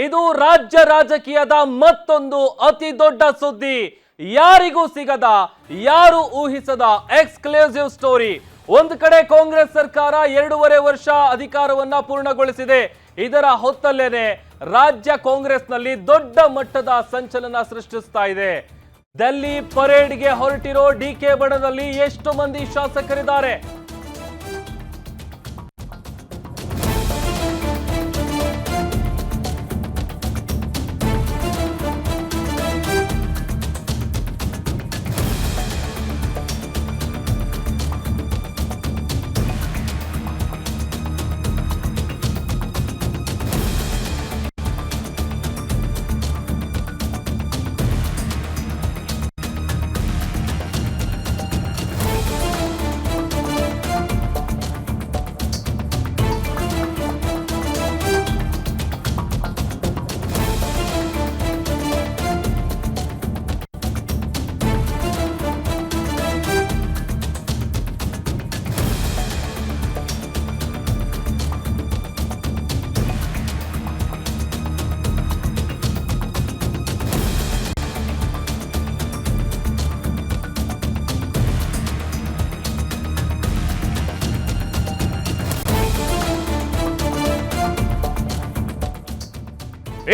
ಇದು ರಾಜ್ಯ ರಾಜಕೀಯದ ಮತ್ತೊಂದು ಅತಿ ದೊಡ್ಡ ಸುದ್ದಿ. ಯಾರಿಗೂ ಸಿಗದ, ಯಾರು ಊಹಿಸದ ಎಕ್ಸ್ಕ್ಲೂಸಿವ್ ಸ್ಟೋರಿ. ಒಂದು ಕಡೆ ಕಾಂಗ್ರೆಸ್ ಸರ್ಕಾರ 2.5 ವರ್ಷ ಅಧಿಕಾರವನ್ನ ಪೂರ್ಣಗೊಳಿಸಿದೆ. ಇದರ ಹೊತ್ತಲ್ಲೇನೆ ರಾಜ್ಯ ಕಾಂಗ್ರೆಸ್ನಲ್ಲಿ ದೊಡ್ಡ ಮಟ್ಟದ ಸಂಚಲನ ಸೃಷ್ಟಿಸ್ತಾ ಇದೆ. ದಿಲ್ಲಿ ಪರೇಡ್ಗೆ ಹೊರಟಿರೋ ಡಿಕೆ ಬಣದಲ್ಲಿ ಎಷ್ಟು ಮಂದಿ ಶಾಸಕರಿದ್ದಾರೆ?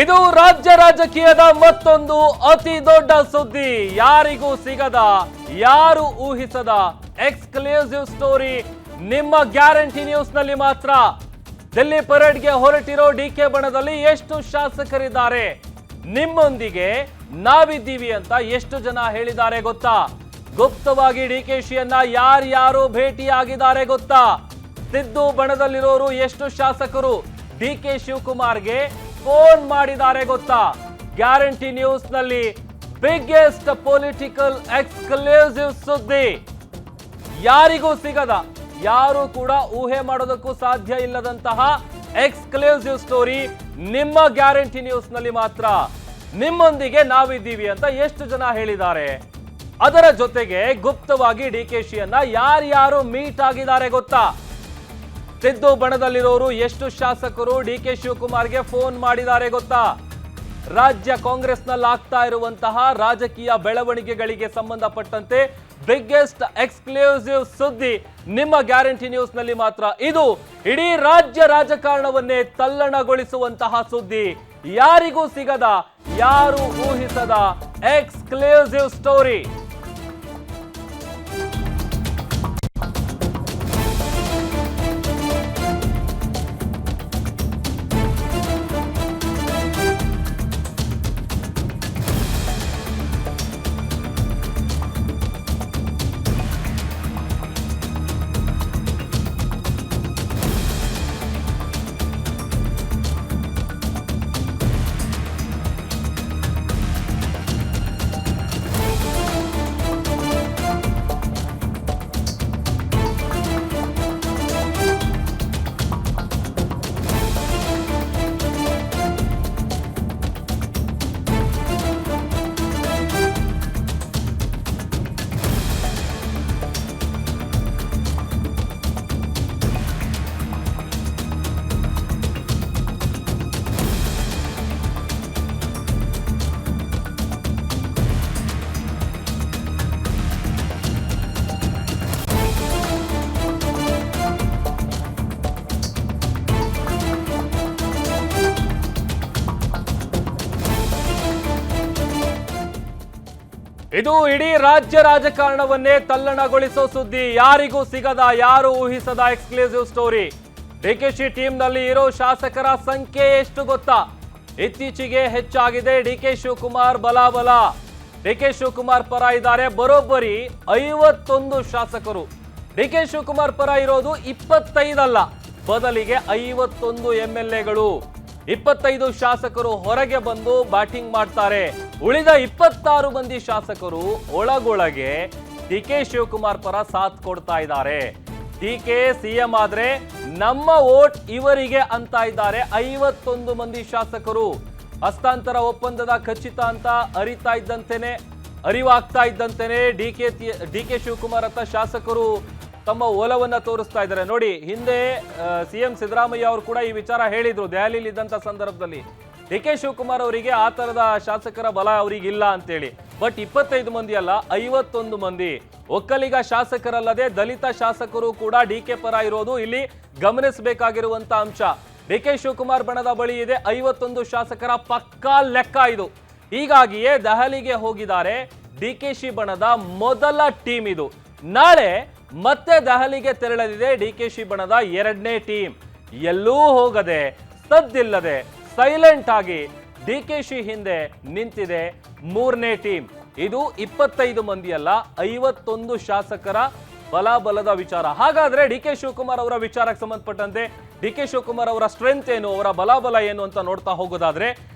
ಇದು ರಾಜ್ಯ ರಾಜಕೀಯದ ಮತ್ತೊಂದು ಅತಿ ದೊಡ್ಡ ಸುದ್ದಿ. ಯಾರಿಗೂ ಸಿಗದ, ಯಾರು ಊಹಿಸದ ಎಕ್ಸ್ಕ್ಲೂಸಿವ್ ಸ್ಟೋರಿ ನಿಮ್ಮ ಗ್ಯಾರಂಟಿ ನ್ಯೂಸ್ ನಲ್ಲಿ ಮಾತ್ರ. ದಿಲ್ಲಿ ಪರೇಡ್ಗೆ ಹೊರಟಿರೋ ಡಿಕೆ ಬಣದಲ್ಲಿ ಎಷ್ಟು ಶಾಸಕರಿದ್ದಾರೆ? ನಿಮ್ಮೊಂದಿಗೆ ನಾವಿದ್ದೀವಿ ಅಂತ ಎಷ್ಟು ಜನ ಹೇಳಿದ್ದಾರೆ ಗೊತ್ತಾ? ಗುಪ್ತವಾಗಿ ಡಿಕೆಶಿಯನ್ನ ಯಾರ್ಯಾರು ಭೇಟಿಯಾಗಿದ್ದಾರೆ ಗೊತ್ತಾ? ಸಿದ್ದು ಬಣದಲ್ಲಿರೋರು ಎಷ್ಟು ಶಾಸಕರು ಡಿಕೆ ಶಿವಕುಮಾರ್ಗೆ ಫೋನ್ ಮಾಡಿದ್ದಾರೆ ಗೊತ್ತಾ? ಗ್ಯಾರಂಟಿ ನ್ಯೂಸ್ ನಲ್ಲಿ ಬಿಗ್ಗೆಸ್ಟ್ ಪೊಲಿಟಿಕಲ್ ಎಕ್ಸ್ಕ್ಲೂಸಿವ್ ಸುದ್ದಿ. ಯಾರಿಗೂ ಸಿಗದ, ಯಾರು ಕೂಡ ಊಹೆ ಮಾಡೋದಕ್ಕೂ ಸಾಧ್ಯ ಇಲ್ಲದಂತಹ ಎಕ್ಸ್ಕ್ಲೂಸಿವ್ ಸ್ಟೋರಿ ನಿಮ್ಮ ಗ್ಯಾರಂಟಿ ನ್ಯೂಸ್ ನಲ್ಲಿ ಮಾತ್ರ. ನಿಮ್ಮೊಂದಿಗೆ ನಾವಿದ್ದೀವಿ ಅಂತ ಎಷ್ಟು ಜನ ಹೇಳಿದ್ದಾರೆ? ಅದರ ಜೊತೆಗೆ ಗುಪ್ತವಾಗಿ ಡಿಕೆಶಿಯನ್ನ ಯಾರ್ಯಾರು ಮೀಟ್ ಆಗಿದ್ದಾರೆ ಗೊತ್ತಾ? ಸಿದ್ದು ಬಣದಲ್ಲಿರೋರು ಎಷ್ಟು ಶಾಸಕರು ಡಿಕೆ ಶಿವಕುಮಾರ್ಗೆ ಫೋನ್ ಮಾಡಿದ್ದಾರೆ ಗೊತ್ತಾ? ರಾಜ್ಯ ಕಾಂಗ್ರೆಸ್ನಲ್ಲಿ ಆಗ್ತಾ ಇರುವಂತಹ ರಾಜಕೀಯ ಬೆಳವಣಿಗೆಗಳಿಗೆ ಸಂಬಂಧಪಟ್ಟಂತೆ ಬಿಗ್ಗೆಸ್ಟ್ ಎಕ್ಸ್ಕ್ಲೂಸಿವ್ ಸುದ್ದಿ ನಿಮ್ಮ ಗ್ಯಾರಂಟಿ ನ್ಯೂಸ್ ನಲ್ಲಿ ಮಾತ್ರ. ಇದು ಇಡೀ ರಾಜ್ಯ ರಾಜಕಾರಣವನ್ನೇ ತಲ್ಲಣಗೊಳಿಸುವಂತಹ ಸುದ್ದಿ. ಯಾರಿಗೂ ಸಿಗದ, ಯಾರು ಊಹಿಸದ ಎಕ್ಸ್ಕ್ಲೂಸಿವ್ ಸ್ಟೋರಿ. ಇದು ಇಡೀ ರಾಜ್ಯ ರಾಜಕಾರಣವನ್ನೇ ತಲ್ಲಣಗೊಳಿಸೋ ಸುದ್ದಿ. ಯಾರಿಗೂ ಸಿಗದ, ಯಾರು ಊಹಿಸದ ಎಕ್ಸ್ಕ್ಲೂಸಿವ್ ಸ್ಟೋರಿ. ಡಿಕೆಶಿ ಟೀಮ್ ನಲ್ಲಿ ಇರೋ ಶಾಸಕರ ಸಂಖ್ಯೆ ಎಷ್ಟು ಗೊತ್ತಾ? ಇತ್ತೀಚೆಗೆ ಹೆಚ್ಚಾಗಿದೆ. ಡಿಕೆ ಶಿವಕುಮಾರ್ ಬಲಾಬಲ. ಡಿಕೆ ಶಿವಕುಮಾರ್ ಪರ ಇದ್ದಾರೆ ಬರೋಬ್ಬರಿ 51 ಶಾಸಕರು. ಡಿಕೆ ಶಿವಕುಮಾರ್ ಪರ ಇರೋದು 25 ಅಲ್ಲ, ಬದಲಿಗೆ 51 MLAಗಳು. 25 ಶಾಸಕರು ಹೊರಗೆ ಬಂದು ಬ್ಯಾಟಿಂಗ್ ಮಾಡ್ತಾರೆ. ಉಳಿದ 26 ಮಂದಿ ಶಾಸಕರು ಒಳಗೊಳಗೆ ಡಿಕೆ ಶಿವಕುಮಾರ್ ಪರ ಸಾಥ್ ಕೊಡ್ತಾ ಇದ್ದಾರೆ. ಡಿಕೆ ಸಿಎಂ ಆದ್ರೆ ನಮ್ಮ ವೋಟ್ ಇವರಿಗೆ ಅಂತ ಇದ್ದಾರೆ 51 ಮಂದಿ ಶಾಸಕರು. ಹಸ್ತಾಂತರ ಒಪ್ಪಂದದ ಖಚಿತ ಅಂತ ಅರಿವಾಗ್ತಾ ಇದ್ದಂತೆನೆ ಡಿಕೆ ಶಿವಕುಮಾರ್ ಅಂತ ಶಾಸಕರು ತಮ್ಮ ಒಲವನ್ನ ತೋರಿಸ್ತಾ ಇದ್ದಾರೆ. ನೋಡಿ, ಹಿಂದೆ ಸಿಎಂ ಸಿದ್ದರಾಮಯ್ಯ ಅವರು ಕೂಡ ಈ ವಿಚಾರ ಹೇಳಿದ್ರು ದೆಹಲಿಯಲ್ಲಿ ಇದ್ದಂತ ಸಂದರ್ಭದಲ್ಲಿ. ಡಿ.ಕೆ. ಶಿವಕುಮಾರ್ ಅವರಿಗೆ ಆ ತರದ ಶಾಸಕರ ಬಲ ಅವರಿಗಿಲ್ಲ ಅಂತೇಳಿ. ಬಟ್ 25 ಮಂದಿ ಅಲ್ಲ, 51 ಮಂದಿ ಒಕ್ಕಲಿಗ ಶಾಸಕರಲ್ಲದೆ ದಲಿತ ಶಾಸಕರು ಕೂಡ ಡಿ.ಕೆ. ಪರ ಇರೋದು ಇಲ್ಲಿ ಗಮನಿಸಬೇಕಾಗಿರುವಂತ ಅಂಶ. ಡಿ.ಕೆ. ಶಿವಕುಮಾರ್ ಬಣದ ಬಳಿ ಇದೆ 51 ಶಾಸಕರ ಪಕ್ಕಾ ಲೆಕ್ಕ ಇದು. ಹೀಗಾಗಿಯೇ ದೆಹಲಿಗೆ ಹೋಗಿದ್ದಾರೆ ಡಿ.ಕೆ.ಶಿ ಬಣದ ಮೊದಲ ಟೀಮ್ ಇದು. ನಾಳೆ ಮತ್ತೆ ದೆಹಲಿಗೆ ತೆರಳಲಿದೆ ಡಿ.ಕೆ.ಶಿ ಬಣದ 2ನೇ ಟೀಮ್. ಎಲ್ಲೂ ಹೋಗದೆ, ಸದ್ದಿಲ್ಲದೆ, ಸೈಲೆಂಟ್ ಆಗಿ ಡಿ.ಕೆ.ಶಿ ಹಿಂದೆ ನಿಂತಿದೆ 3ನೇ ಟೀಮ್. ಇದು 25 ಮಂದಿ ಅಲ್ಲ, 51 ಶಾಸಕರ ಬಲದ ವಿಚಾರ. ಹಾಗಾದ್ರೆ ಡಿ.ಕೆ. ಶಿವಕುಮಾರ್ ಅವರ ವಿಚಾರಕ್ಕೆ ಸಂಬಂಧಪಟ್ಟಂತೆ ಡಿ.ಕೆ. ಶಿವಕುಮಾರ್ ಅವರ ಸ್ಟ್ರೆಂತ್ ಏನು, ಅವರ ಬಲ ಏನು ಅಂತ ನೋಡ್ತಾ ಹೋಗೋದಾದ್ರೆ